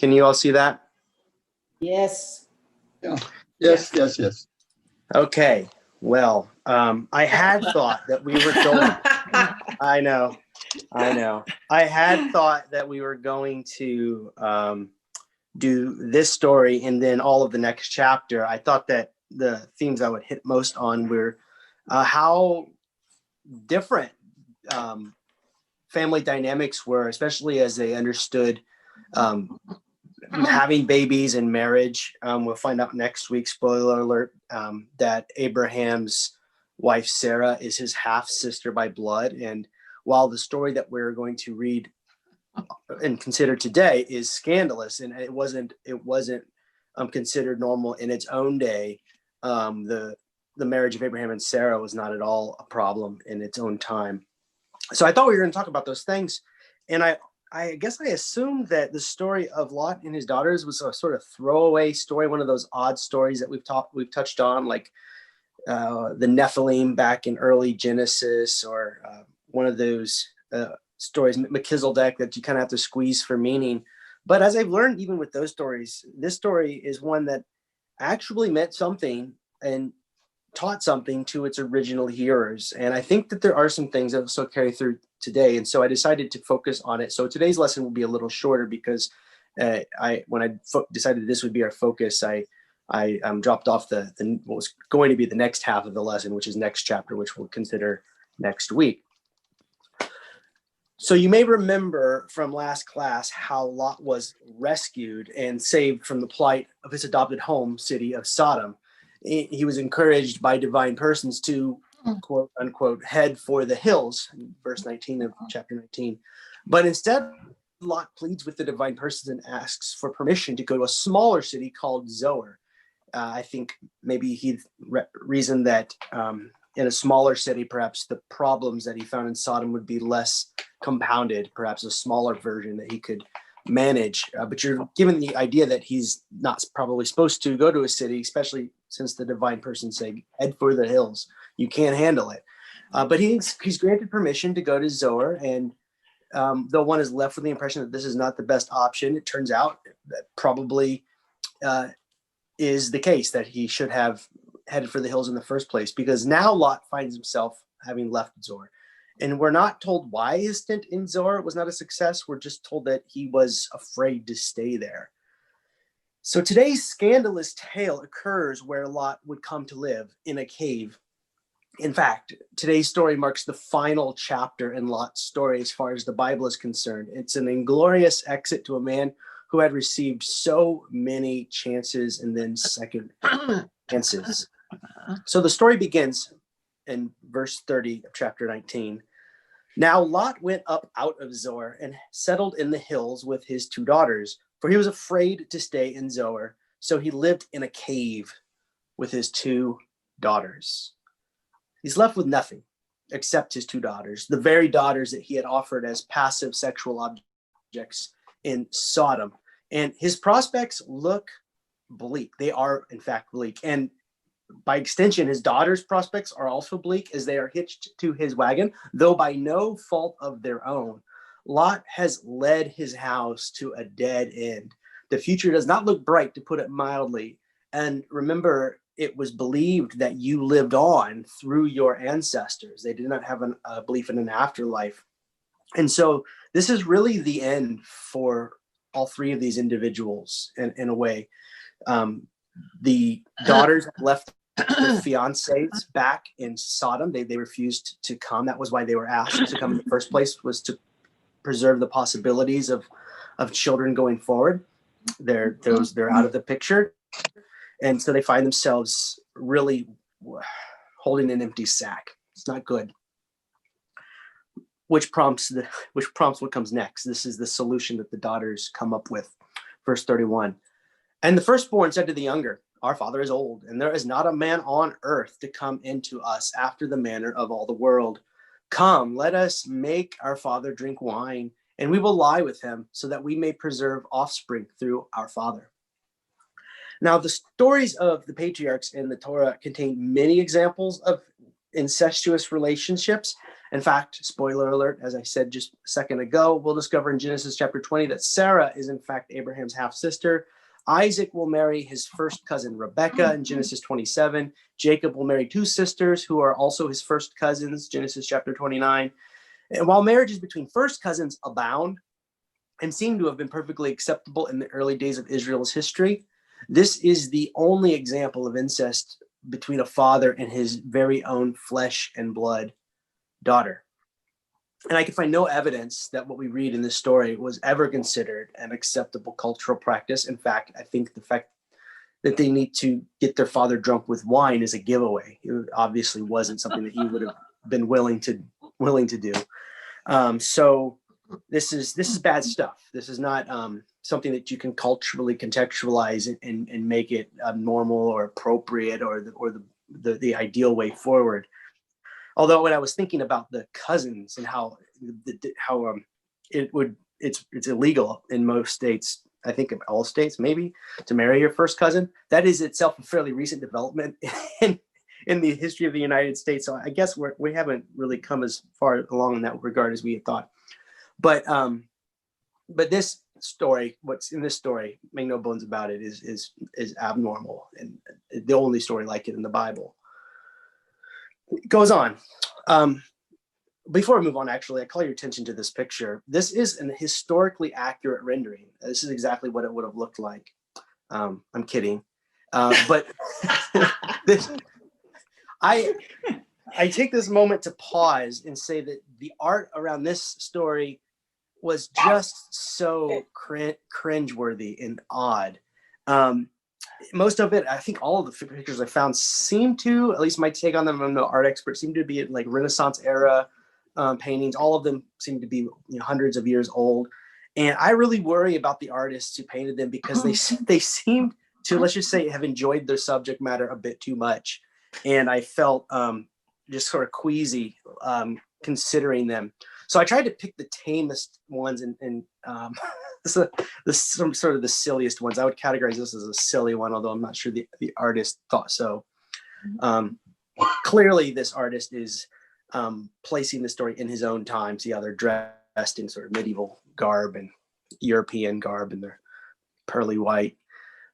Can you all see that? Yes. Yeah. Yes. Okay. Well, I had thought that we were going. I know. I had thought that we were going to do this story and then all of the next chapter. I thought that the themes I would hit most on were how different family dynamics were, especially as they understood having babies and marriage. We'll find out next week, spoiler alert, that Abraham's wife Sarah is his half sister by blood. And while the story that we're going to read and consider today is scandalous, and it wasn't considered normal in its own day, the marriage of Abraham and Sarah was not at all a problem in its own time. So I thought we were going to talk about those things, and I guess I assumed that the story of Lot and his daughters was a sort of throwaway story, one of those odd stories that we've touched on, like the Nephilim back in early Genesis, or one of those stories, Melchizedek, that you kind of have to squeeze for meaning. But as I've learned, even with those stories, this story is one that actually meant something and taught something to its original hearers. And I think that there are some things that will still carry through today. And so I decided to focus on it. So today's lesson will be a little shorter because when I decided this would be our focus, I dropped off what was going to be the next half of the lesson, which is next chapter, which we'll consider next week. So you may remember from last class how Lot was rescued and saved from the plight of his adopted home city of Sodom. He was encouraged by divine persons to, quote unquote, head for the hills, verse 19 of chapter 19. But instead, Lot pleads with the divine persons and asks for permission to go to a smaller city called Zoar. I think maybe he reasoned that in a smaller city, perhaps the problems that he found in Sodom would be less compounded, perhaps a smaller version that he could manage. But you're given the idea that he's not probably supposed to go to a city, especially since the divine person say, head for the hills. You can't handle it. But he's granted permission to go to Zoar. And though one is left with the impression that this is not the best option, it turns out that probably is the case, that he should have headed for the hills in the first place, because now Lot finds himself having left Zoar. And we're not told why his stint in Zoar was not a success. We're just told that he was afraid to stay there. So today's scandalous tale occurs where Lot would come to live, in a cave. In fact, today's story marks the final chapter in Lot's story as far as the Bible is concerned. It's an inglorious exit to a man who had received so many chances and then second chances. So the story begins in verse 30 of chapter 19. Now Lot went up out of Zoar and settled in the hills with his two daughters, for he was afraid to stay in Zoar. So he lived in a cave with his two daughters. He's left with nothing except his two daughters, the very daughters that he had offered as passive sexual objects in Sodom. And his prospects look bleak. They are, in fact, bleak. And by extension, his daughter's prospects are also bleak, as they are hitched to his wagon, though by no fault of their own. Lot has led his house to a dead end. The future does not look bright, to put it mildly. And remember, it was believed that you lived on through your ancestors. They did not have a belief in an afterlife. And so this is really the end for all three of these individuals in a way. The daughters left their fiancés back in Sodom. They refused to come. That was why they were asked to come in the first place, was to preserve the possibilities of children going forward. They're out of the picture. And so they find themselves really holding an empty sack. It's not good. Which prompts what comes next. This is the solution that the daughters come up with. Verse 31. And the firstborn said to the younger, our father is old, and there is not a man on earth to come into us after the manner of all the world. Come, let us make our father drink wine, and we will lie with him, so that we may preserve offspring through our father. Now, the stories of the patriarchs in the Torah contain many examples of incestuous relationships, In fact, spoiler alert, as I said just a second ago, we'll discover in Genesis chapter 20 that Sarah is in fact Abraham's half-sister. Isaac will marry his first cousin Rebekah in Genesis 27. Jacob will marry two sisters who are also his first cousins, Genesis chapter 29. And while marriages between first cousins abound and seem to have been perfectly acceptable in the early days of Israel's history, this is the only example of incest between a father and his very own flesh and blood daughter. And I can find no evidence that what we read in this story was ever considered an acceptable cultural practice. In fact, I think the fact that they need to get their father drunk with wine is a giveaway. It obviously wasn't something that he would have been willing to do. So this is bad stuff. This is not something that you can culturally contextualize and make it normal or appropriate or the ideal way forward. Although when I was thinking about the cousins and how it's illegal in most states, I think in all states maybe, to marry your first cousin, that is itself a fairly recent development in the history of the United States. So I guess we haven't really come as far along in that regard as we had thought. But this story, what's in this story, make no bones about it, is abnormal and the only story like it in the Bible. It goes on. Before I move on, actually, I call your attention to this picture. This is an historically accurate rendering. This is exactly what it would have looked like. I'm kidding. But this, I take this moment to pause and say that the art around this story was just so cringeworthy and odd. Most of it, I think all of the pictures I found seem to, at least my take on them, I'm no art expert, seem to be like Renaissance era paintings. All of them seem to be hundreds of years old. And I really worry about the artists who painted them because they seem to, let's just say, have enjoyed their subject matter a bit too much. And I felt just sort of queasy considering them. So I tried to pick the tamest ones and some sort of the silliest ones. I would categorize this as a silly one, although I'm not sure the artist thought so. Clearly, this artist is placing the story in his own time. See how they're dressed in sort of medieval garb and European garb, and they're pearly white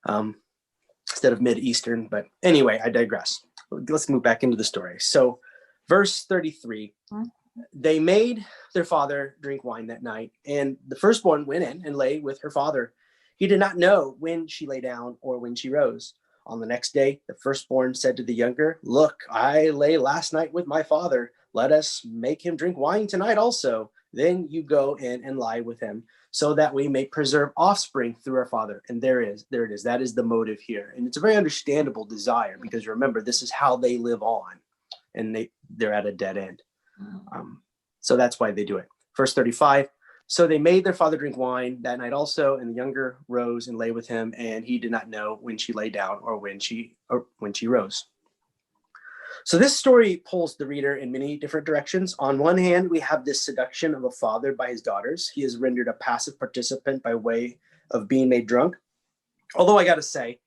instead of Mid-Eastern. But anyway, I digress. Let's move back into the story. So verse 33, they made their father drink wine that night, and the firstborn went in and lay with her father. He did not know when she lay down or when she rose. On the next day, the firstborn said to the younger, "Look, I lay last night with my father. Let us make him drink wine tonight also. Then you go in and lie with him, so that we may preserve offspring through our father." And there it is. That is the motive here. And it's a very understandable desire, because remember, this is how they live on, and they're at a dead end. So that's why they do it. Verse 35, so they made their father drink wine that night also, and the younger rose and lay with him, and he did not know when she lay down or when she rose. So this story pulls the reader in many different directions. On one hand, we have this seduction of a father by his daughters. He is rendered a passive participant by way of being made drunk. Although I got to say,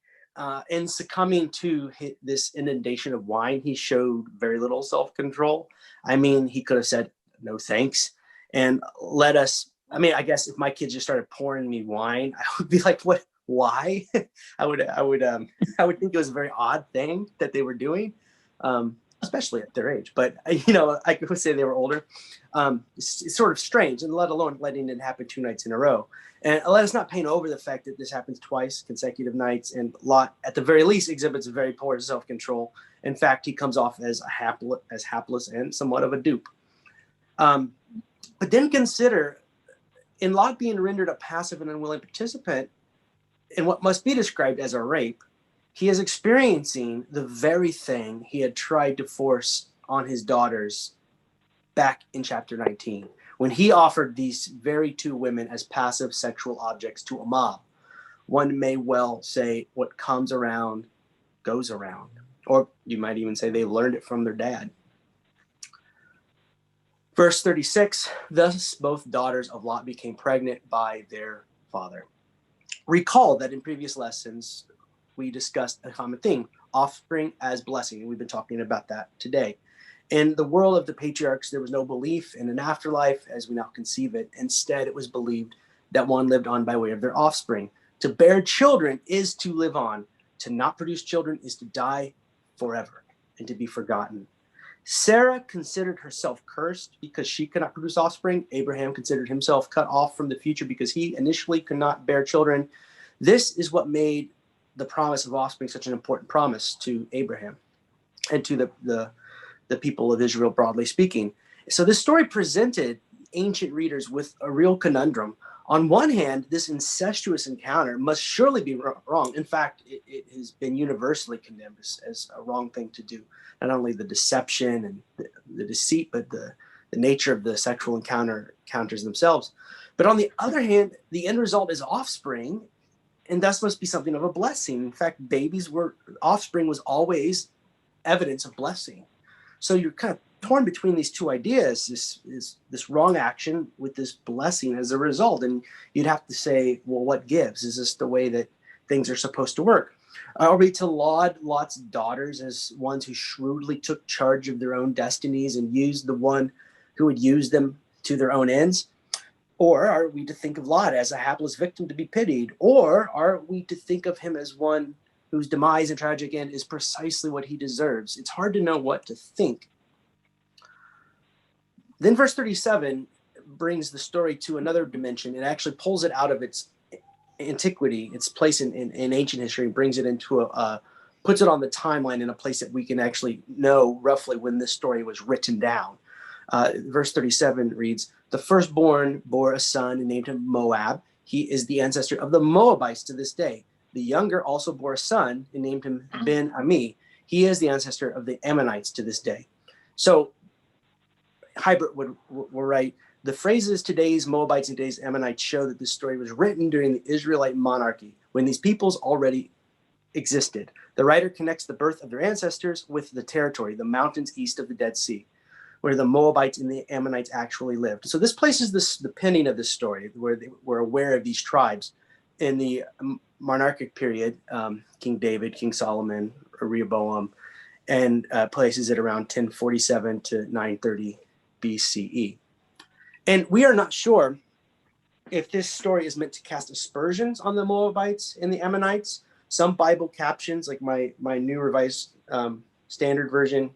in succumbing to this inundation of wine, he showed very little self-control. I mean, he could have said, "No thanks," and let us, I mean, I guess if my kids just started pouring me wine, I would be like, what, why? I would think it was a very odd thing that they were doing, especially at their age. But, I could say they were older. It's sort of strange, and let alone letting it happen 2 nights in a row. And let us not paint over the fact that this happens twice consecutive nights, and Lot, at the very least, exhibits a very poor self-control. In fact, he comes off as hapless and somewhat of a dupe. But then consider, in Lot being rendered a passive and unwilling participant in what must be described as a rape, he is experiencing the very thing he had tried to force on his daughters back in chapter 19, when he offered these very 2 women as passive sexual objects to a mob. One may well say what comes around goes around. Or you might even say they learned it from their dad. Verse 36, thus both daughters of Lot became pregnant by their father. Recall that in previous lessons, we discussed a common thing, offspring as blessing. And we've been talking about that today. In the world of the patriarchs, there was no belief in an afterlife as we now conceive it. Instead, it was believed that one lived on by way of their offspring. To bear children is to live on. To not produce children is to die forever and to be forgotten. Sarah considered herself cursed because she could not produce offspring. Abraham considered himself cut off from the future because he initially could not bear children. This is what made the promise of offspring such an important promise to Abraham and to the people of Israel, broadly speaking. So this story presented ancient readers with a real conundrum. On one hand, this incestuous encounter must surely be wrong. In fact, it has been universally condemned as a wrong thing to do. Not only the deception and the deceit, but the nature of the sexual encounters themselves. But on the other hand, the end result is offspring, and thus must be something of a blessing. In fact, offspring was always evidence of blessing. So you're kind of torn between these two ideas, this wrong action with this blessing as a result. And you'd have to say, well, what gives? Is this the way that things are supposed to work? Are we to laud Lot's daughters as ones who shrewdly took charge of their own destinies and used the one who would use them to their own ends? Or are we to think of Lot as a hapless victim to be pitied? Or are we to think of him as one whose demise and tragic end is precisely what he deserves? It's hard to know what to think. Then verse 37 brings the story to another dimension. It actually pulls it out of its antiquity, its place in ancient history, and brings it into puts it on the timeline in a place that we can actually know roughly when this story was written down. Verse 37 reads, "The firstborn bore a son and named him Moab. He is the ancestor of the Moabites to this day. The younger also bore a son and named him Ben-Ami. He is the ancestor of the Ammonites to this day." So Hybert would write, the phrases today's Moabites and today's Ammonites show that this story was written during the Israelite monarchy, when these peoples already existed. The writer connects the birth of their ancestors with the territory, the mountains east of the Dead Sea, where the Moabites and the Ammonites actually lived. So this places the pinning of this story, where they were aware of these tribes in the monarchic period, King David, King Solomon, Rehoboam, and places it around 1047 to 930 BCE. And we are not sure if this story is meant to cast aspersions on the Moabites and the Ammonites. Some Bible captions, like my New Revised Standard Version,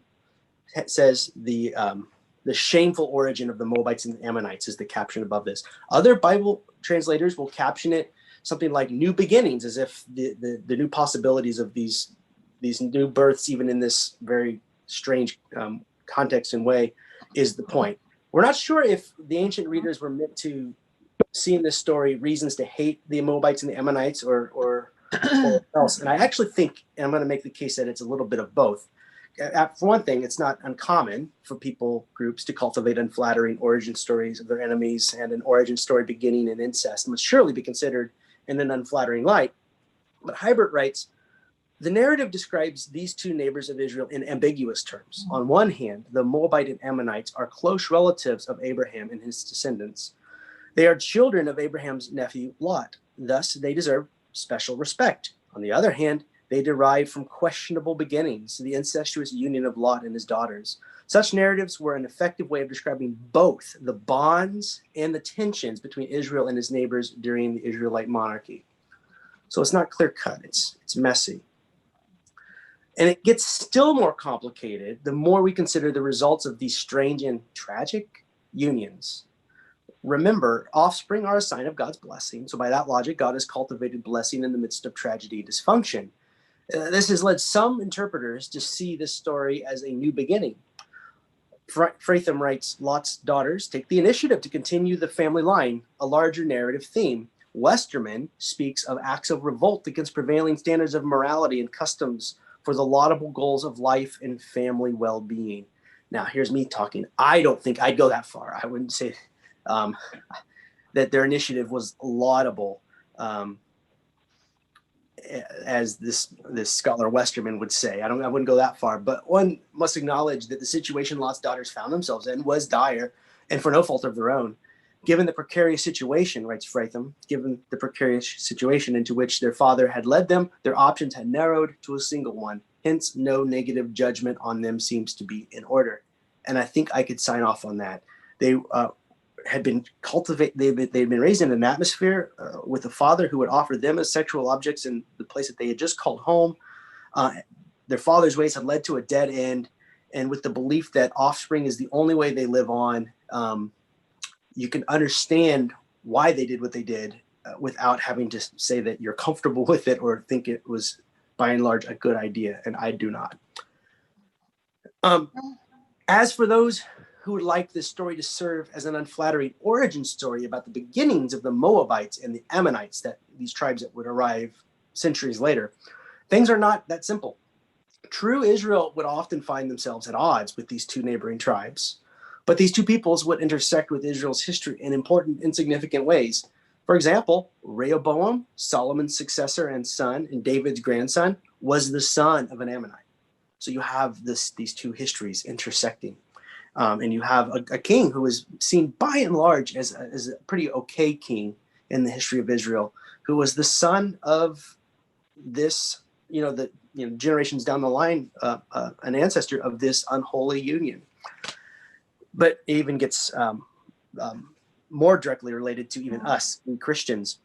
says the shameful origin of the Moabites and the Ammonites is the caption above this. Other Bible translators will caption it something like new beginnings, as if the new possibilities of these new births, even in this very strange context and way, is the point. We're not sure if the ancient readers were meant to see in this story reasons to hate the Moabites and the Ammonites or else. And I actually think, and I'm going to make the case that it's a little bit of both. For one thing, it's not uncommon for groups to cultivate unflattering origin stories of their enemies, and an origin story beginning in incest must surely be considered in an unflattering light. But Hybert writes, the narrative describes these two neighbors of Israel in ambiguous terms. On one hand, the Moabite and Ammonites are close relatives of Abraham and his descendants. They are children of Abraham's nephew Lot. Thus, they deserve special respect. On the other hand, they derive from questionable beginnings, the incestuous union of Lot and his daughters. Such narratives were an effective way of describing both the bonds and the tensions between Israel and his neighbors during the Israelite monarchy. So it's not clear-cut, it's messy. And it gets still more complicated the more we consider the results of these strange and tragic unions. Remember, offspring are a sign of God's blessing. So by that logic, God has cultivated blessing in the midst of tragedy and dysfunction. This has led some interpreters to see this story as a new beginning. Fratham writes, Lot's daughters take the initiative to continue the family line, a larger narrative theme. Westerman speaks of acts of revolt against prevailing standards of morality and customs for the laudable goals of life and family well-being. Now, here's me talking. I don't think I'd go that far. I wouldn't say that their initiative was laudable, as this scholar Westerman would say. I wouldn't go that far, but one must acknowledge that the situation Lot's daughters found themselves in was dire, and for no fault of their own. Given the precarious situation, writes Fratham, given the precarious situation into which their father had led them, their options had narrowed to a single one. Hence, no negative judgment on them seems to be in order. And I think I could sign off on that. They had been they'd been raised in an atmosphere with a father who would offer them as sexual objects in the place that they had just called home. Their father's ways had led to a dead end. And with the belief that offspring is the only way they live on, you can understand why they did what they did without having to say that you're comfortable with it or think it was by and large a good idea. And I do not. As for those who would like this story to serve as an unflattering origin story about the beginnings of the Moabites and the Ammonites, that these tribes that would arrive centuries later, things are not that simple. True Israel would often find themselves at odds with these two neighboring tribes, but these two peoples would intersect with Israel's history in important and significant ways. For example, Rehoboam, Solomon's successor and son, and David's grandson, was the son of an Ammonite. So you have these two histories intersecting. And you have a king who is seen by and large as a pretty okay king in the history of Israel, who was the son of this, generations down the line, an ancestor of this unholy union. But it even gets more directly related to even us, we Christians.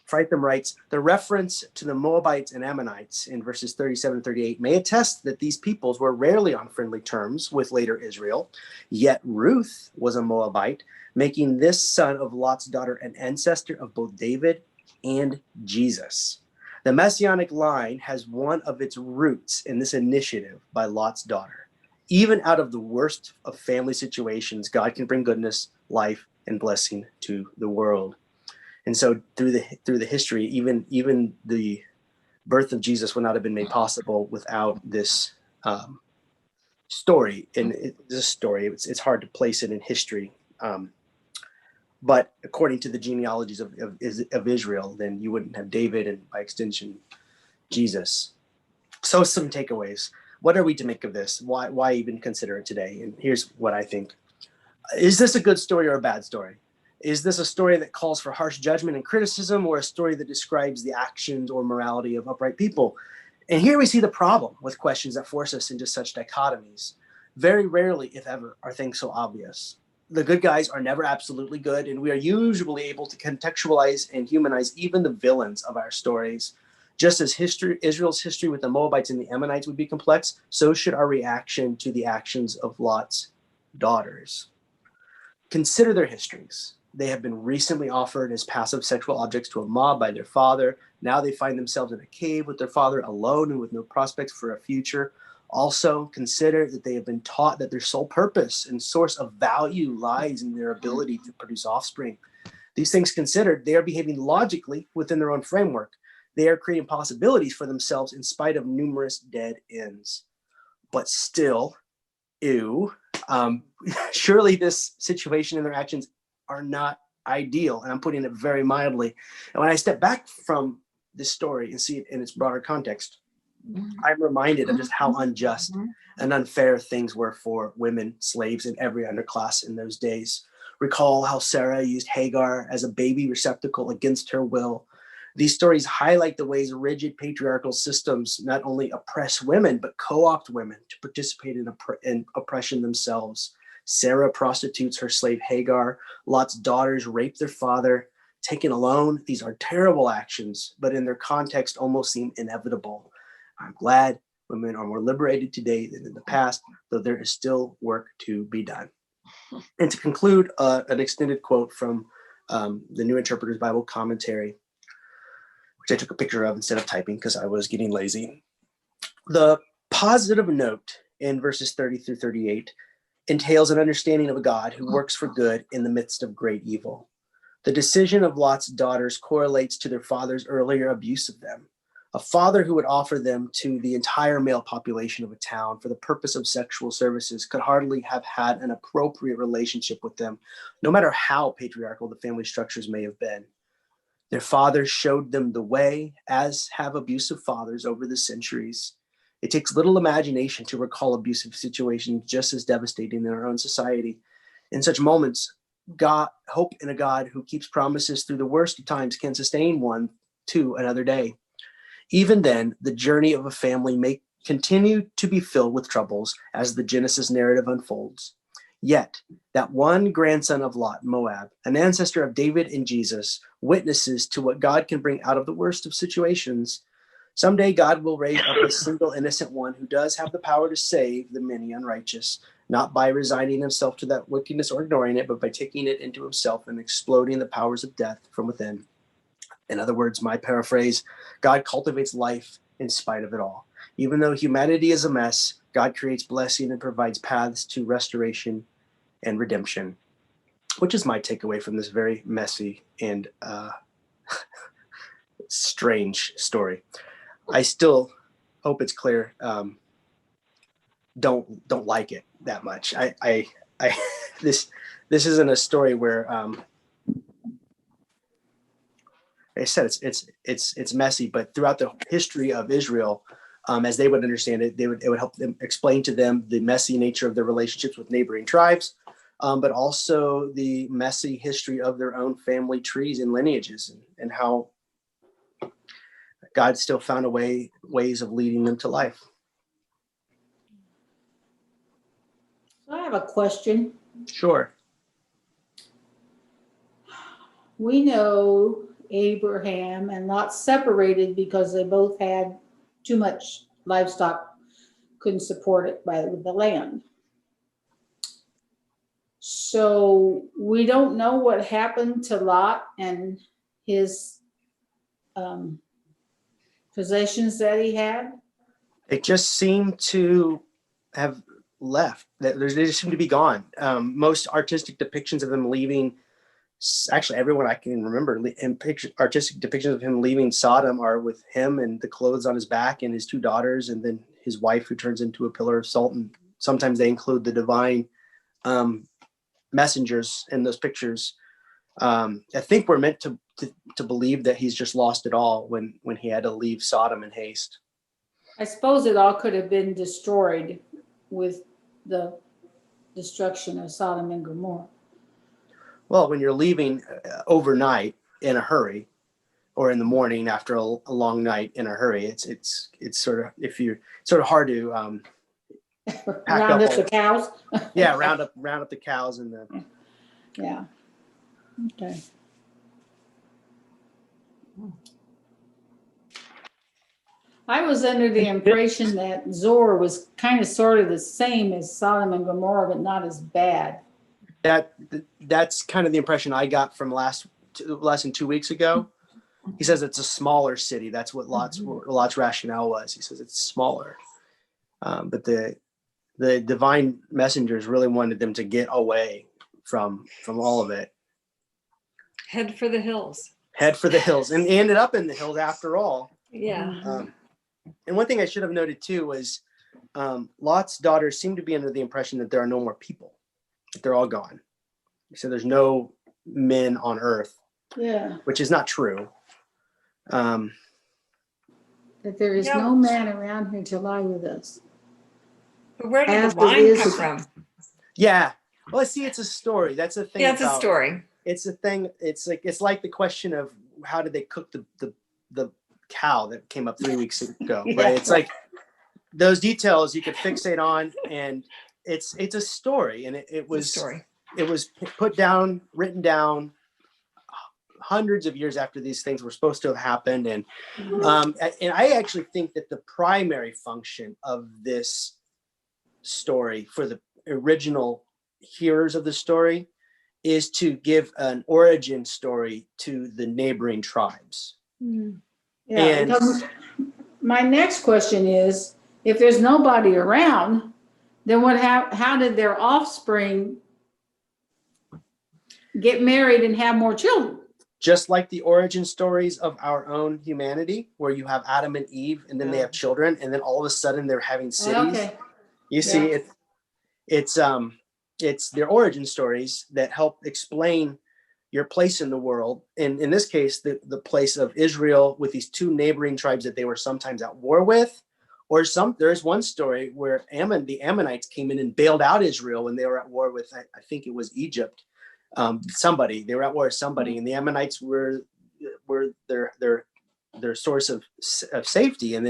Fritham writes, the reference to the Moabites and Ammonites in verses 37 and 38 may attest that these peoples were rarely on friendly terms with later Israel, yet Ruth was a Moabite, making this son of Lot's daughter an ancestor of both David and Jesus. The Messianic line has one of its roots in this initiative by Lot's daughter. Even out of the worst of family situations, God can bring goodness, life, and blessing to the world. And so through the history, even the birth of Jesus would not have been made possible without this story. And it's hard to place it in history. But according to the genealogies of Israel, then you wouldn't have David and by extension, Jesus. So some takeaways. What are we to make of this? Why even consider it today? And here's what I think. Is this a good story or a bad story? Is this a story that calls for harsh judgment and criticism, or a story that describes the actions or morality of upright people? And here we see the problem with questions that force us into such dichotomies. Very rarely, if ever, are things so obvious. The good guys are never absolutely good, and we are usually able to contextualize and humanize even the villains of our stories. Just as Israel's history with the Moabites and the Ammonites would be complex, so should our reaction to the actions of Lot's daughters. Consider their histories. They have been recently offered as passive sexual objects to a mob by their father. Now they find themselves in a cave with their father, alone and with no prospects for a future. Also, consider that they have been taught that their sole purpose and source of value lies in their ability to produce offspring. These things considered, they are behaving logically within their own framework. They are creating possibilities for themselves in spite of numerous dead ends. But still, surely this situation and their actions are not ideal, and I'm putting it very mildly. And when I step back from this story and see it in its broader context, I'm reminded of just how unjust and unfair things were for women, slaves, and every underclass in those days. Recall how Sarah used Hagar as a baby receptacle against her will. These stories highlight the ways rigid patriarchal systems not only oppress women, but co-opt women to participate in oppression themselves. Sarah prostitutes her slave Hagar. Lot's daughters rape their father. Taken alone, these are terrible actions, but in their context almost seem inevitable. I'm glad women are more liberated today than in the past, though there is still work to be done. And to conclude, an extended quote from the New Interpreter's Bible Commentary, which I took a picture of instead of typing because I was getting lazy. The positive note in verses 30 through 38 entails an understanding of a God who works for good in the midst of great evil. The decision of Lot's daughters correlates to their father's earlier abuse of them. A father who would offer them to the entire male population of a town for the purpose of sexual services could hardly have had an appropriate relationship with them, no matter how patriarchal the family structures may have been. Their fathers showed them the way, as have abusive fathers over the centuries. It takes little imagination to recall abusive situations just as devastating in our own society. In such moments, hope in a God who keeps promises through the worst of times can sustain one to another day. Even then, the journey of a family may continue to be filled with troubles as the Genesis narrative unfolds. Yet, that one grandson of Lot, Moab, an ancestor of David and Jesus, witnesses to what God can bring out of the worst of situations. Someday, God will raise up a single innocent one who does have the power to save the many unrighteous, not by resigning himself to that wickedness or ignoring it, but by taking it into himself and exploding the powers of death from within. In other words, my paraphrase, God cultivates life in spite of it all. Even though humanity is a mess, God creates blessing and provides paths to restoration and redemption, which is my takeaway from this very messy and strange story. I still hope it's clear. Don't like it that much. I this isn't a story where I said it's messy, but throughout the history of Israel, as they would understand it, it would help them explain to them the messy nature of their relationships with neighboring tribes, but also the messy history of their own family trees and lineages, and how God still found ways of leading them to life. I have a question. Sure. We know Abraham and Lot separated because they both had too much livestock, couldn't support it by the land. So we don't know what happened to Lot and his possessions that he had. It just seemed to have left. They just seem to be gone. Most artistic depictions of them leaving, actually everyone I can remember, artistic depictions of him leaving Sodom are with him and the clothes on his back and his two daughters, and then his wife who turns into a pillar of salt. And sometimes they include the divine messengers in those pictures. I think we're meant to believe that he's just lost it all when he had to leave Sodom in haste. I suppose it all could have been destroyed with the destruction of Sodom and Gomorrah. Well, when you're leaving overnight in a hurry, or in the morning after a long night in a hurry, it's sort of, if you're sort of hard to Round up the cows. Yeah, round up the cows and the. Yeah. Okay. I was under the impression that Zoar was kind of sort of the same as Sodom and Gomorrah, but not as bad. That's kind of the impression I got from less than 2 weeks ago. He says it's a smaller city. That's what Lot's rationale was. He says it's smaller, but the divine messengers really wanted them to get away from all of it. Head for the hills. Head for the hills, and ended up in the hills after all. Yeah. And one thing I should have noted too was Lot's daughters seem to be under the impression that there are no more people. They're all gone. So there's no men on earth. Yeah. Which is not true. That there is no man around here to lie with us. But where did As the wine it is- come from? Yeah. Well, see, it's a story. That's the thing. Yeah, it's a story. It's a thing. It's like the question of how did they cook the cow that came up 3 weeks ago, right? Yeah. It's like those details you could fixate on, and it's a story, and it was put down, written down hundreds of years after these things were supposed to have happened, and I actually think that the primary function of this story for the original hearers of the story is to give an origin story to the neighboring tribes. Yeah, And- because my next question is, if there's nobody around, then how did their offspring get married and have more children? Just like the origin stories of our own humanity, where you have Adam and Eve, and then they have children, and then all of a sudden they're having cities. Okay. You see, it's their origin stories that help explain your place in the world. And in this case, the place of Israel with these two neighboring tribes that they were sometimes at war with, or there's one story where the Ammonites came in and bailed out Israel when they were at war with, I think it was Egypt. They were at war with somebody, and the Ammonites were their source of safety. And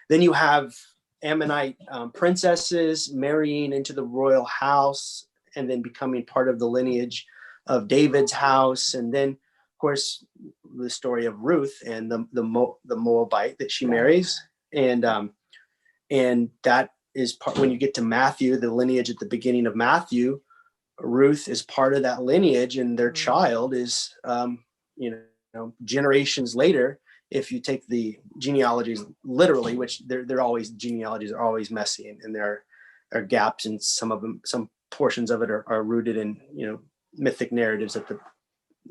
then you have Ammonite princesses marrying into the royal house and then becoming part of the lineage of David's house. And then, of course, the story of Ruth and the Moabite that she marries. And that is part, when you get to Matthew, the lineage at the beginning of Matthew, Ruth is part of that lineage, and their child is, generations later. If you take the genealogies literally, which genealogies are always messy, and there are gaps in some of them. Some portions of it are rooted in, mythic narratives that the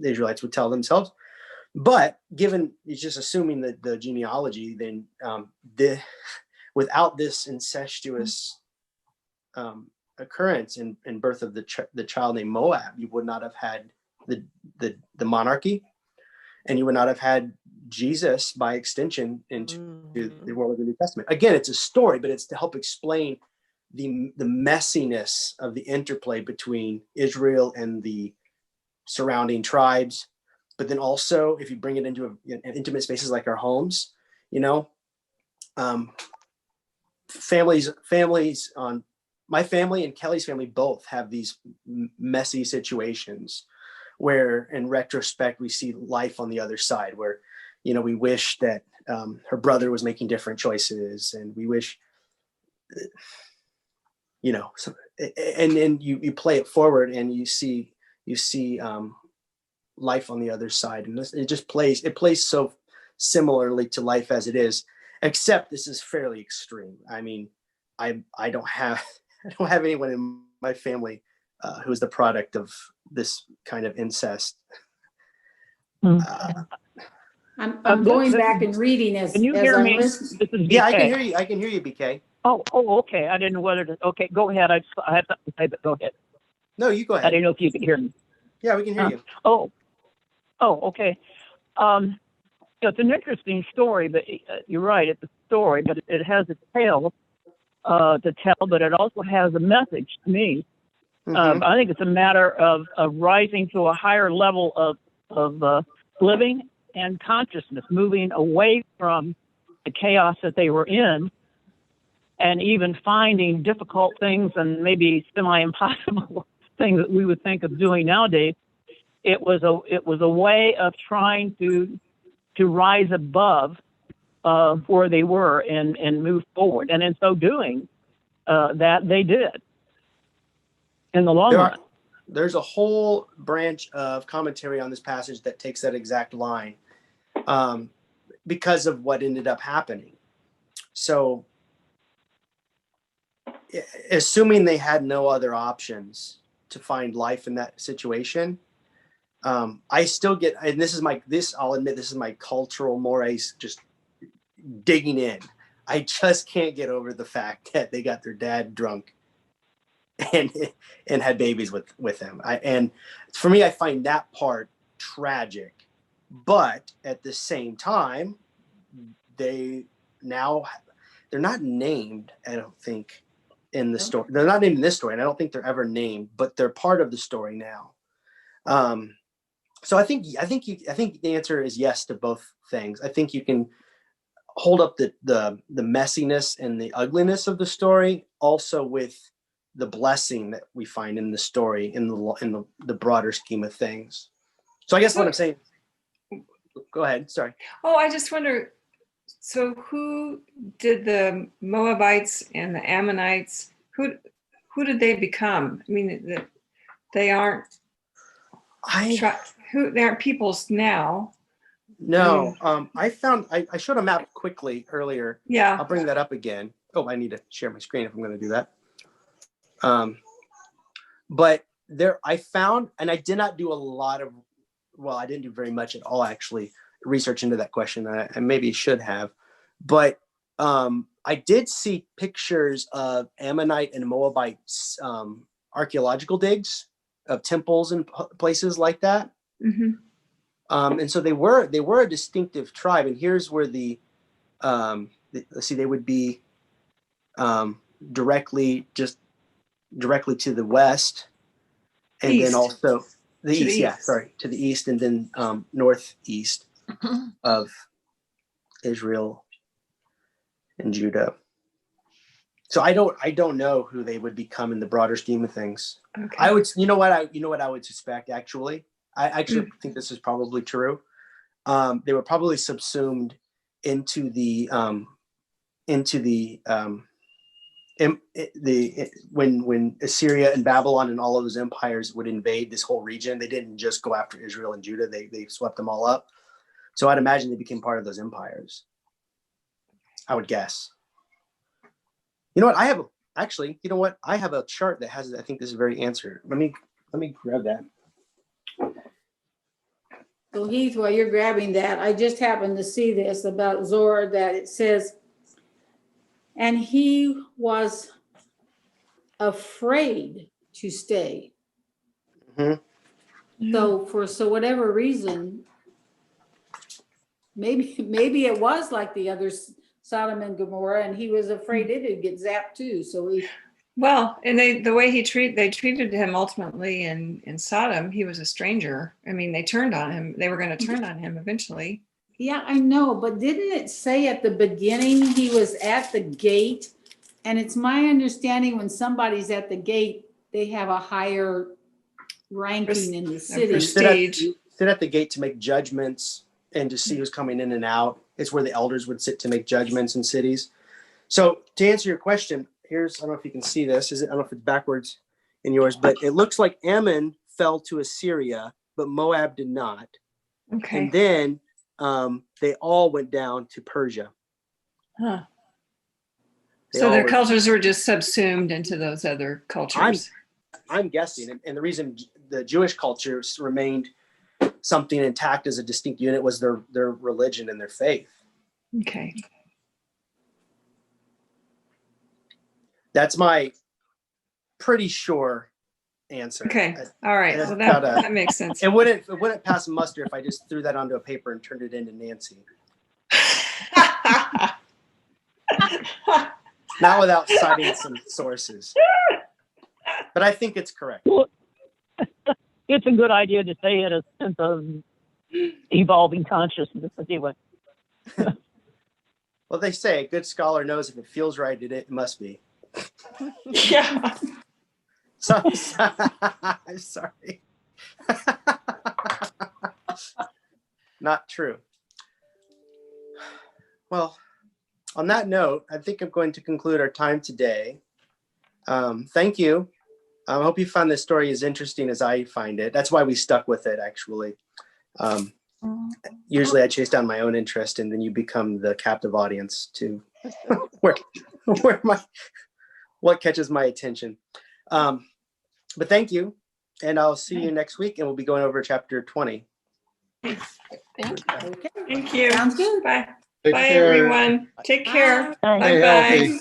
Israelites would tell themselves. But given, it's just assuming that the genealogy, then without this incestuous occurrence and birth of the child named Moab, you would not have had the monarchy, and you would not have had Jesus by extension into the world of the New Testament. Again, it's a story, but it's to help explain the messiness of the interplay between Israel and the surrounding tribes. But then also, if you bring it into intimate spaces like our homes, families on my family and Kelly's family both have these messy situations where in retrospect we see life on the other side, where we wish that her brother was making different choices, and we wish and then you play it forward and you see life on the other side, and it plays so similarly to life as it is, except this is fairly extreme. I mean, I don't have anyone in my family who's the product of this kind of incest. I'm going back and reading as Can you as hear I'm me? listening. This is BK. Yeah, I can hear you. I can hear you, BK. Oh, okay. I didn't know whether to. Okay, go ahead. I have something to say, but go ahead. No, you go I ahead. didn't know if you could hear me. Yeah, we can hear you. Oh, okay. It's an interesting story, but you're right. It's a story, but it has a tale to tell, but it also has a message to me. Mhm. I think it's a matter of rising to a higher level of living and consciousness, moving away from the chaos that they were in, and even finding difficult things and maybe semi-impossible things that we would think of doing nowadays. It was a way of trying to rise above where they were and move forward, and in so doing, that they did in the long run. There's a whole branch of commentary on this passage that takes that exact line, because of what ended up happening. So, assuming they had no other options to find life in that situation, I still get, and I'll admit, this is my cultural mores just digging in. I just can't get over the fact that they got their dad drunk and had babies with him. And for me, I find that part tragic. But at the same time, they're not named, I don't think, in the story. They're not named in this story, and I don't think they're ever named, but they're part of the story now. So I think the answer is yes to both things. I think you can hold up the messiness and the ugliness of the story, also with the blessing that we find in the story in the broader scheme of things. So I guess what I'm saying. Go ahead. Sorry. Oh, I just wonder, so who did the Moabites and the Ammonites, who did they become? I mean, they aren't they aren't peoples now. No, I showed a map quickly earlier. Yeah. I'll bring that up again. Oh, I need to share my screen if I'm going to do that. But I found, and I did not do a lot of, I didn't do very much at all, actually, research into that question. I maybe should have, but I did see pictures of Ammonite and Moabite archaeological digs of temples and places like that. Mm-hmm. And so they were a distinctive tribe. And here's where they would be directly to the west, and East. then also the To the east. Yeah, east. sorry, to the east, and then northeast of Israel and Judah. So I don't know who they would become in the broader scheme of things. Okay. I would, you know what I would suspect actually. I actually think this is probably true. They were probably subsumed into the when Assyria and Babylon and all of those empires would invade this whole region, they didn't just go after Israel and Judah. They swept them all up. So I'd imagine they became part of those empires. I would guess. You know what? I have a chart that has, I think this is very answer. Let me grab that. So Heath, while you're grabbing that, I just happened to see this about Zor, that it says, and he was afraid to stay. Mm-hmm. So whatever reason, maybe it was like the other Sodom and Gomorrah, and he was afraid it'd get zapped too. So Well, and the way they treated him ultimately in Sodom, he was a stranger. I mean, they turned on him. They were going to turn on him eventually. yeah, I know, but didn't it say at the beginning he was at the gate? And it's my understanding when somebody's at the gate, they have a higher ranking in the city. Prestige. Sit at the gate to make judgments and to see who's coming in and out. It's where the elders would sit to make judgments in cities. So to answer your question, I don't know if you can see this. I don't know if it's backwards in yours, but it looks like Ammon fell to Assyria, but Moab did not. Okay. And then they all went down to Persia. Huh. They So all their were- cultures were just subsumed into those other cultures. I'm guessing, and the reason the Jewish culture remained something intact as a distinct unit was their religion and their faith. Okay. That's my pretty sure answer. Okay. All right. That's Well, that, about that makes sense. It wouldn't pass muster if I just threw that onto a paper and turned it into Nancy. Not without citing some sources. But I think it's correct. Well, it's a good idea to say it as a sense of evolving consciousness anyway. Well, they say a good scholar knows if it feels right, it must be. Yeah. So, I'm sorry. Not true. Well, on that note, I think I'm going to conclude our time today. Thank you. I hope you found this story as interesting as I find it. That's why we stuck with it, actually. Usually I chase down my own interest, and then you become the captive audience to what catches my attention. But thank you, and I'll see you next week, and we'll be going over chapter 20. Okay, Thank you. sounds good. Bye. Take Bye, care. everyone. Take care. Thanks. Stay Bye-bye. healthy.